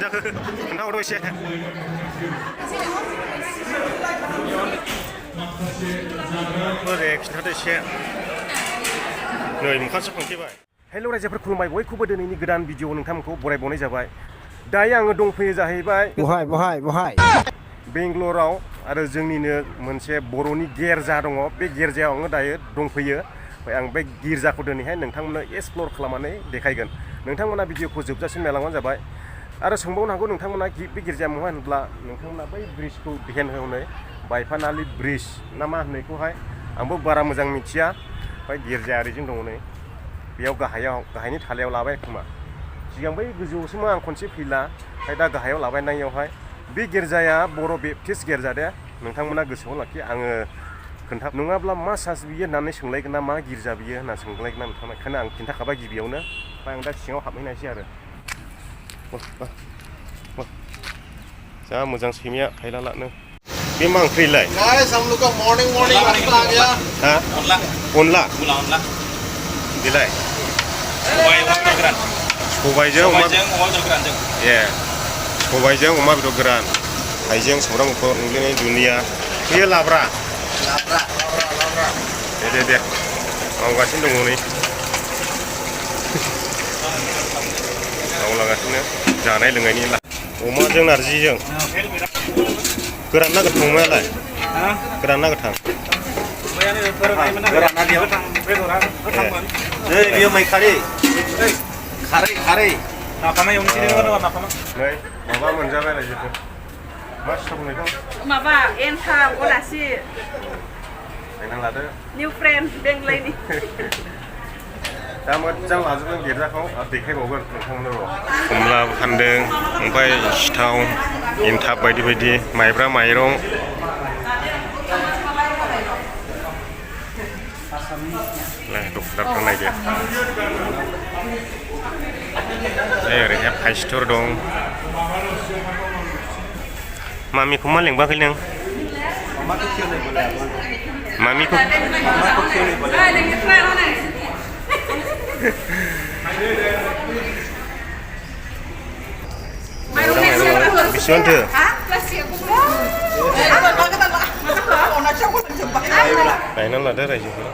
जाखो खोन्थाहरदो एसे बोरै खिन्थादो एसे नै मोखांसो फांथेबाय हेल' रायजोफोर खुलुमबाय बयखौबो दिनैनि गोदान भिडिअ नोंथांमोनखौ बरायबावनाय जाबाय दायो आङो दंफैयो जाहैबाय बहाय बेंगलराव आरो जोंनिनो मोनसे बर'नि गिर्जा दङ बे गिर्जायाव आङो दायो दंफैयो ओमफ्राय आं बे गिर्जाखौ दिनैहाय नोंथांमोननो एक्सप्लर खालामनानै देखायगोन नोंथांमोना भिडिअखौ जोबजासिम नायलांबानो जाबाय आरो सोंबावनो हागौ नोंथांमोना बे गिर्जाया बहा होनब्ला नोंथांमोना बै ब्रिजखौ ध्यान होनो बायफानालि ब्रिज ना मा होनो बेखौहाय आंबो बारा मोजां मिथिया ओमफ्राय गिर्जाया ओरैजों दङ नै बेयाव गाहायनि थालायाव लाबाय खोमा सिगां बै गोजौआवसोमोन आं खनसे फैला ओमफ्राय दा गाहायाव लाबाय नायावहाय बे गिर्जाया बर' बेप्टिस्ट गिर्जा दे नोंथांमोना गोसोआव लाखि आङो खोन्था नङाब्ला मा सार्च बियो होननानै सोंलायगोन ना मा गिर्जा बियो होनना सोंलायगोन नोंथांमोना ओंखायनो आं खिन्थाखाबाय गिबियावनो ओमफ्राय आं दा सिङाव हाबहैनायसै आरो जा मोजां सैमाया थायला लानो बे मा ओंख्रिलाय अनला बेलाय सबायजों अमा बेदर गोरानजों सबायजों अमा बेदर गोरान हाइजें सामब्राम गुफुर उनग्लिनाय दुनिया बेयो लाब्रा दे मावगासिनो दङ नै मावलागासिनो जानाय लोंनायनि अमाजों नारजिजों गोरान ना गोथां अमायालाय गोरान ना गोथां बेयो मैखारि खारै नाफामा एवनोसै नै माबा मोनजाबाय रायजोफोर मा सिथाव माबा एन्थाब अलासि नायना लादो निउ फ्रेन्ड बेंगलायनि दा मोजां लाजोबगोन गिर्जाखौ आरो देखायबावगोन नोंथांमोननो र' खमलाबो फानदों ओमफ्राय सिथाव एन्थाब बायदि बायदि माइब्रा माइरं दखानदारफ्रा नायदो ओरैहाय फाइस्टर दं मामिखौ मा लेंबाखै नों मामिखौ बेसेबांथो गायना लादो रायजोफोरा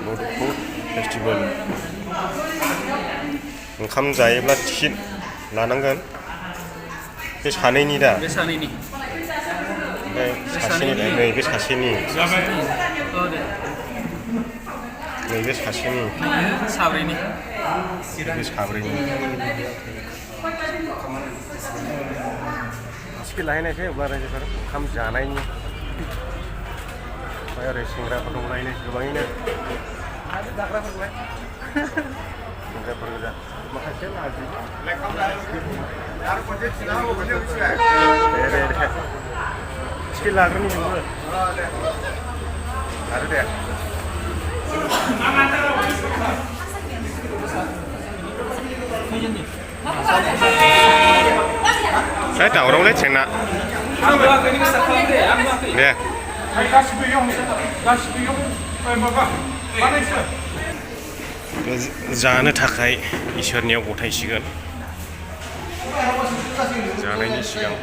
बड'फुड फेस्टिभेल ओंखाम जायोब्ला टिकेट लानांगोन बे सानैनि दा ओमफ्राय सासेनि नैबे सासेनि नैबे सासेनि साब्रैनि साब्रैनि टिकेट लाहैनायसै अब्ला रायजोफोर ओंखाम जानायनि ओमफ्राय ओरै सेंग्राफोर दंलायनो गोबाङैनो जाग्राफोरलाय सेंग्राफोर गोजा माखासे दे टिकेट लाग्रोनि जोंबो आरो दे दावरावलै जोंना दे जानो थाखाय इसोरनियाव गथायसिगोन जानायनि सिगां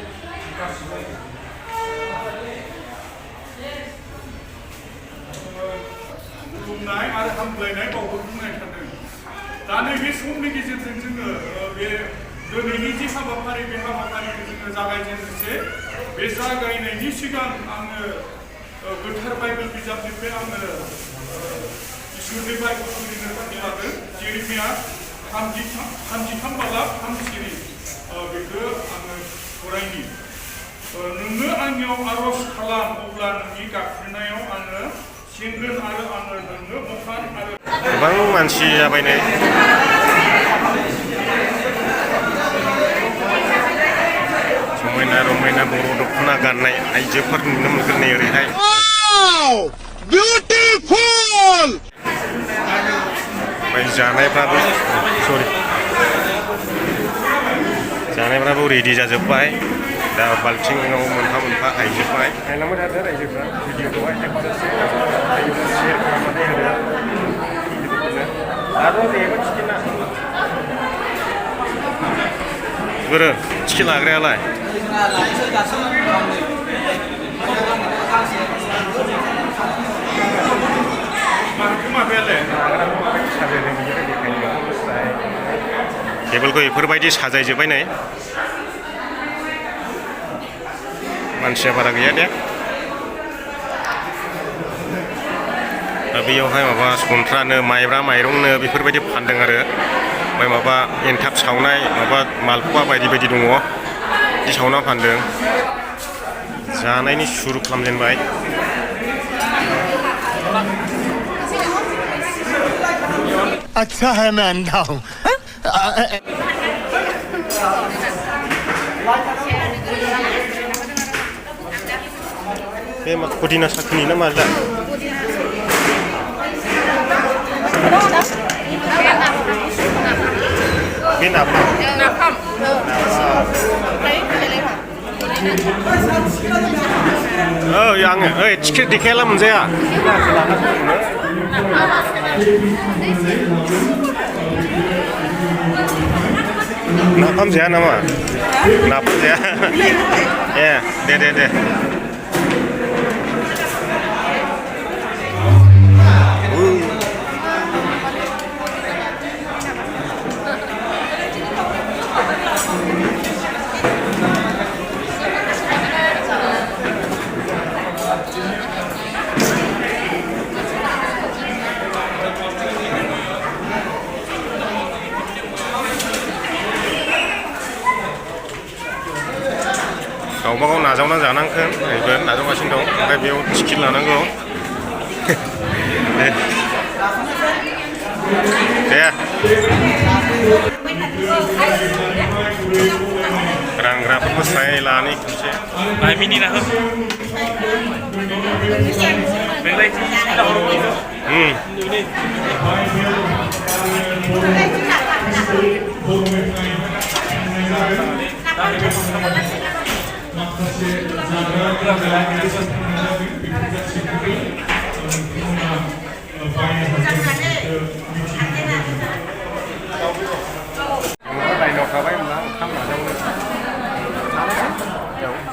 खुलुमनाय आरो हामलायनाय बावहरनाय थादों दा नैबे समनि गेजेरजों जोङो बे दिनैनि जि हाबाफारि बे हाबाफारिखौ जोङो जागायजेननोसै बे जागायनायनि सिगां आङो गोथार बाइबेल बिजाबनिफ्राय आङो इसोरनि बाइबेलखौ लिरनो थाखाय लादों जेरेमिया 33 बालाब 3 सिरि बेखौ आङो फरायनि नोङो आंनियाव आर'ज खालाम अब्ला नोंनि गाबज्रिनायाव आङो सिंगोन आरो आङो नोंनो मोखां आरो गोबां मानसि जाबाय नै समायना रमायना बर' दख'ना गाननाय आइजोफोर नुनो मोनगोन नै ओरैहाय बिउटिफुल ओमफ्राय जानायफ्राबो रेडि जाजोब्बाय दा बाल्थिङाव मोनफा मोनफा आइजोबाय नायलांबाय थादो रायजोफ्रा भिडिअखौहाय शेयार खालामनानै होदो आरो बेबो टिकेटना बोरो टिकेट लाग्रायालाय टेबोलखौ बेफोरबायदि साजायजोब्बाय नै मानसिया बारा गैया दे बेयावहाय माबा सन्थ्रानो माइब्रा माइरंनो बेफोरबायदि फानदों आरो ओमफ्राय माबा एनथाब सावनाय माबा मालपुवा बायदि बायदि दङ बिदि सावना फानदों जानायनि सुरु खालामजेनबाय अच्छा है मैं अंधा हूँ बे मा पुदिना साखनि ना मा जा बे नाफाम आङो ओइ टिकेट देखायाला मोनजाया नाफाम जाया नामा नाफाम जाया ए दे गावबा गाव नाजावना जानांगोन ओरैबो नाजावगासिनो दं ओमफ्राय बेयाव टिकेट लानांगौ दे रांग्राफोरखौ स्राय लानानै खनसे मिनिना हो लाइनाव थाबाय होनब्ला ओंखाम नाजावनो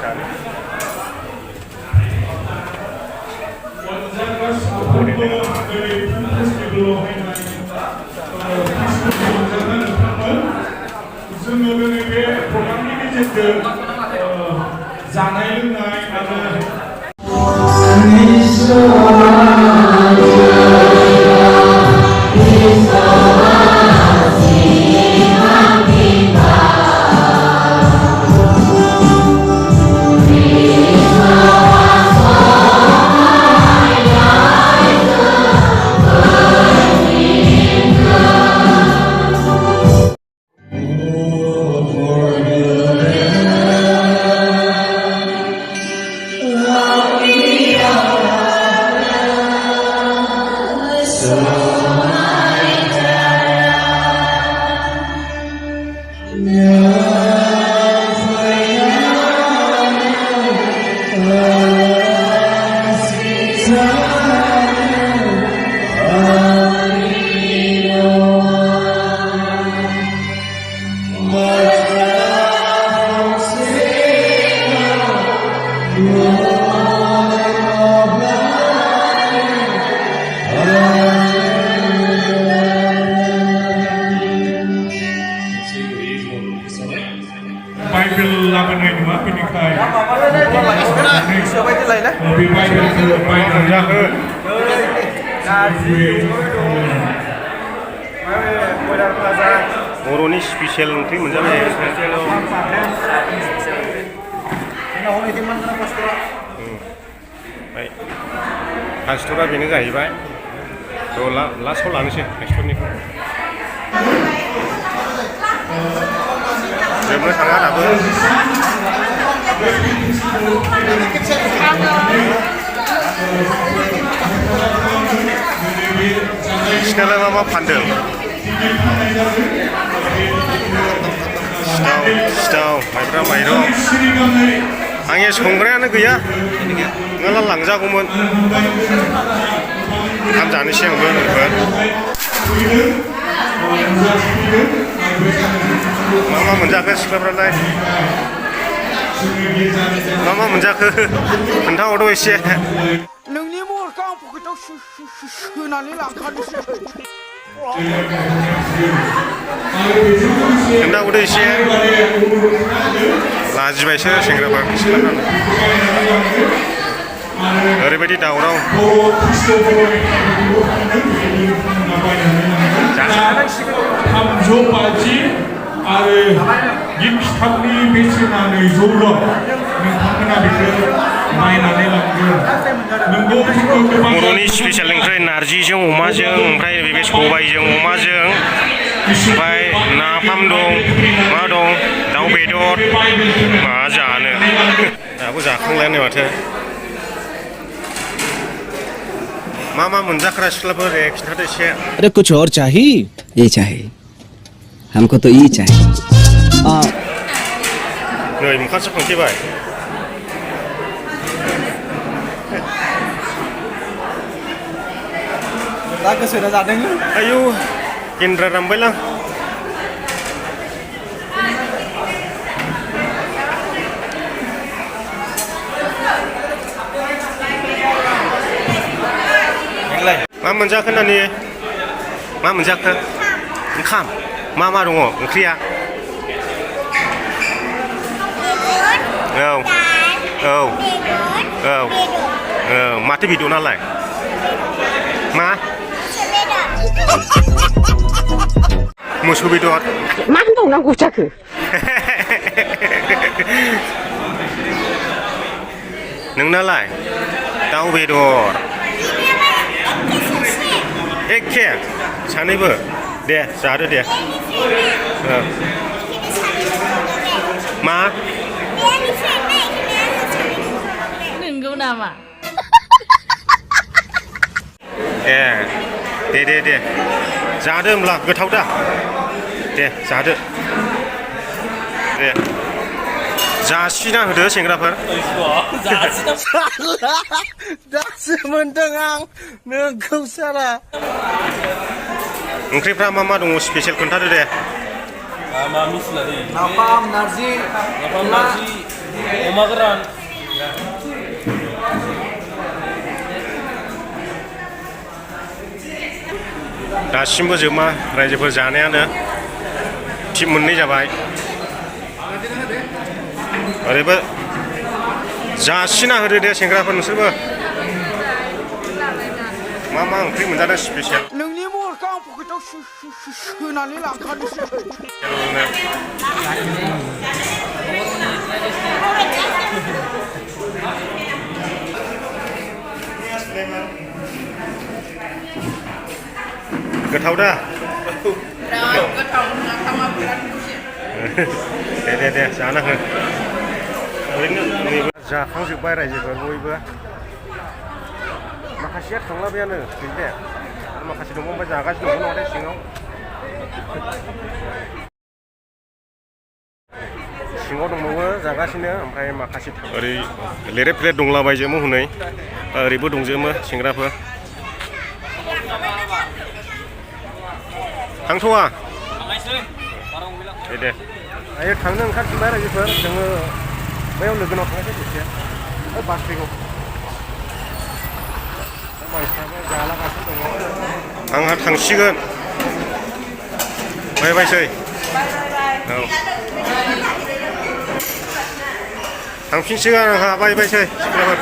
जानो जोङो दिनै बे प्रग्रामनि गेजेरजों जानाय लोंनाय आरो बाइबेल लाबोनाय नङा बेनिखाय बे बाइबेलखौ बायनानै जाहो बर'नि स्पेसियेल ओंख्रि मोनजाबाय ओमफ्राय फास्टरा बेनो जाहैबाय थ' लास्टआव लानोसै फास्टरनिखौ जोबनो थाङा दाबो बिसिनालाय मा फानदों सिथाव माइब्रा माइरं आंनि संग्रायानो गैया नङाब्ला लांजागौमोन ओंखाम जानोसै आंबो नोंबो मा मोनजाखो सिख्लाफ्रालाय मा मोनजाखो खोन्थाहरद' एसे नोंनि महरखौ आं पकेटाव सोनानै लांखानोसै खोन्थाहरदो एसे लाजिबायसो सेंग्राफोर सिख्लाफ्रानो ओरैबायदि दावराव आरो गिफ्टनि बेसेना 200 नोंथांमोना बेखौ नायनानै लांगोन नोंगौ बर'नि स्पेसियेल ओंख्रि नारजिजों अमाजों ओमफ्राय बे सबायजों अमाजों ओमफ्राय नाफाम दं मा दं दाउ बेदर मा जानो दाबो जाखांलायानो माथो मा मोनजाखोरा सिख्लाफोर दे खिन्थादो एसे अरे कुछ और चाहिए ये चाहिए हमको तो ये चाहिए नै मोखांसो फांथेबाय दा गोसो जादों आयौ गेन्द्रा रामबायलां मा मोनजाखो नानि मा मोनजाखो ओंखाम मा दङ ओंख्रिया औ माथो बेदर नालाय मा मोसौ बेदर मा होनबावनांगौ जाखो नोंनालाय दाउ बेदर एखे सानैबो दे जादो दे मा नंगौ नामा दे जादो होमब्ला गोथाव दा दे जादो दे जासिना होदो सेंग्राफोर दासो मोनदों आं नोंखौ सारा ओंख्रिफ्रा मा दङ स्पेसियेल खोन्थादो दे मा मिथिला दे नाफाम नारजि अमा गोरान दासिमबो जोबा रायजोफोर जानायानो टिम मोननै जाबाय ओरैबो जासिना होदो दे सेंग्राफोर नोंसोरबो मा ओंख्रि मोनजादों स्पेसियेल नोंनि महरखौ आं पकेटाव सोनानै लांखानोसै गोथाव दा दे जाना हो ओरैनो जाखांजोब्बाय रायजोफोर बयबो माखासेया थांलाबायानो गैले आरो माखासे दङ ओमफ्राय जागासिनो दङ नाथाय सिङाव दंबावो जागासिनो ओमफ्राय माखासे ओरै लेरे प्लेट दंलाबायजोबो हनै ओरैबो दंजोबो सेंग्राफोर थांथ'वा दे आयो थांनो ओंखारफिनबाय रायजोफोर जोङो बैयाव लोगोनाव थांनायसै दसे बास फैगौ मानसिफ्राबो जालागासिनो दङ आंहा थांसिगोन बायसै औ थांफिनसिगोन आंहा बायसै सिख्लाफोर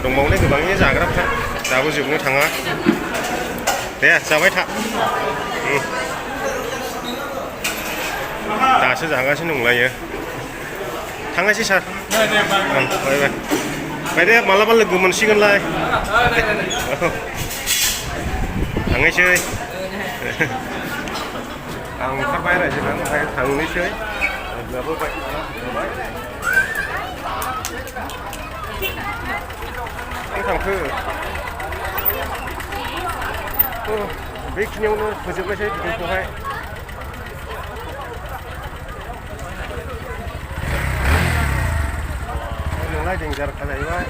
दंबावनाय गोबाङै जाग्राफ्रा दाबो जोबनो थाङा दे जाबाय था दासो जागासिनो दंलायो थांनायसै सार बाय दे मालाबा लोगो मोनसिगोनलाय थांनायसै आं ओंखारबाय रायजोफोर ओमफ्राय थांनोसै जाबाय थांखो बेखिनियावनो फोजोबनोसै भिडिअखौहाय नोंलाय देंजारखा जाहैबाय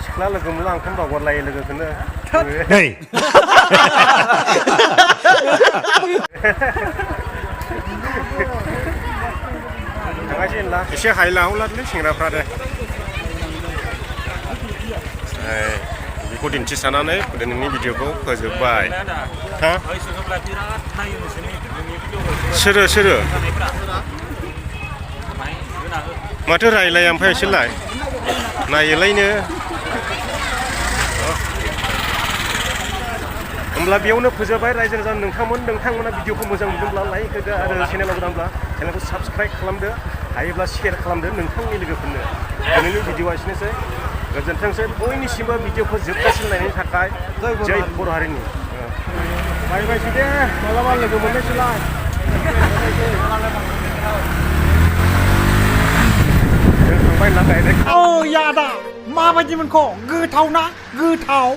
सिख्ला लोगो मोनला ओंखाम बावगारलायो लोगोखौनो थांगासिनो ला एसे हायला हलालै सेंग्राफ्रा दे बेखौ दिन्थिसारनानै दिनैनि भिडिअखौ फोजोबबाय हा सोरो माथो रायलाया ओमफ्राय एसेलाय नायोलायनो होमब्ला बेयावनो फोजोबबाय रायजो राजा नोंथांमोना भिडिअखौ मोजां मोनदोंब्ला लाइक होदो आरो चेनेलाव गोदानब्ला चेनेलखौ साबस्क्राइब खालामदो हायोब्ला शेयार खालामदो नोंथांनि लोगोफोरनो दिनैनि भिडिअआ एसेनोसै गोजोनथोंसै बयनिसिमबो भिडिअखौ जोबजासिम नायनायनि थाखाय जय बर' हारिनि बाय बायसै दे मालाबा लोगो मोनलायसैलाय जों थांबाय ना डाइरेक्ट औ यादा माबायदिमोनख' गोथाव ना गोथाव